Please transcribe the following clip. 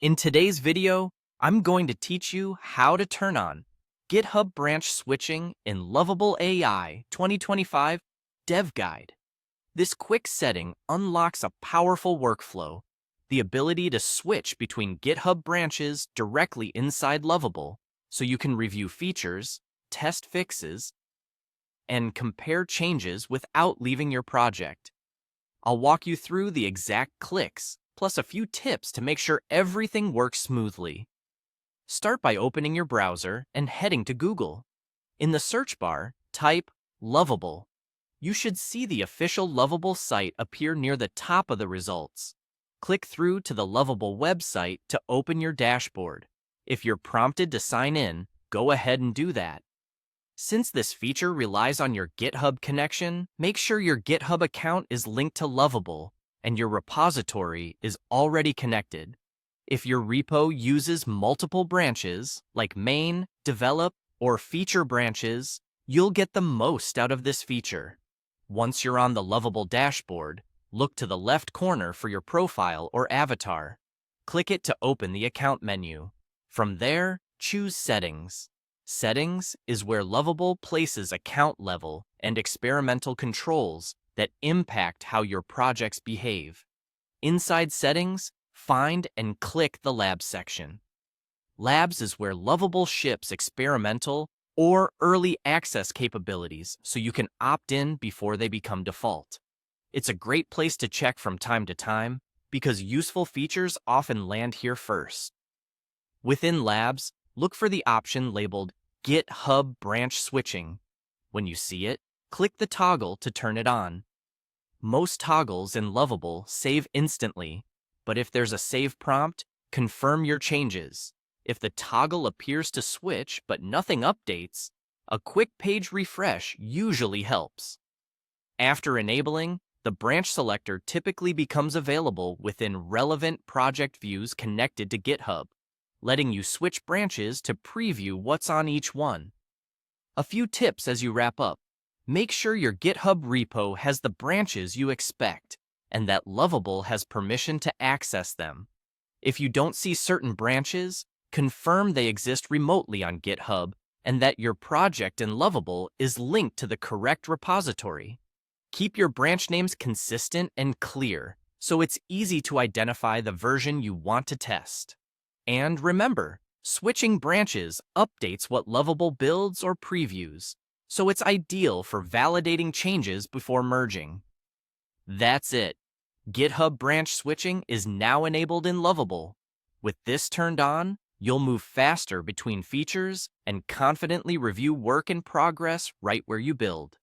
In today's video, I'm going to teach you how to turn on GitHub branch switching in Lovable AI 2025 Dev Guide. This quick setting unlocks a powerful workflow, the ability to switch between GitHub branches directly inside Lovable, so you can review features, test fixes, and compare changes without leaving your project. I'll walk you through the exact clicks, plus a few tips to make sure everything works smoothly. Start by opening your browser and heading to Google. In the search bar, type Lovable. You should see the official Lovable site appear near the top of the results. Click through to the Lovable website to open your dashboard. If you're prompted to sign in, go ahead and do that. Since this feature relies on your GitHub connection, make sure your GitHub account is linked to Lovable and your repository is already connected. If your repo uses multiple branches, like main, develop, or feature branches, you'll get the most out of this feature. Once you're on the Lovable dashboard, look to the left corner for your profile or avatar. Click it to open the account menu. From there, choose Settings. Settings is where Lovable places account level and experimental controls that impact how your projects behave. Inside Settings, find and click the Labs section. Labs is where Lovable ships experimental or early access capabilities so you can opt in before they become default. It's a great place to check from time to time because useful features often land here first. Within Labs, look for the option labeled GitHub branch switching. When you see it, click the toggle to turn it on. Most toggles in Lovable save instantly, but if there's a save prompt, confirm your changes. If the toggle appears to switch but nothing updates, a quick page refresh usually helps. After enabling, the branch selector typically becomes available within relevant project views connected to GitHub, letting you switch branches to preview what's on each one. A few tips as you wrap up. Make sure your GitHub repo has the branches you expect and that Lovable has permission to access them. If you don't see certain branches, confirm they exist remotely on GitHub and that your project in Lovable is linked to the correct repository. Keep your branch names consistent and clear so it's easy to identify the version you want to test. And remember, switching branches updates what Lovable builds or previews, so it's ideal for validating changes before merging. That's it. GitHub branch switching is now enabled in Lovable. With this turned on, you'll move faster between features and confidently review work in progress right where you build.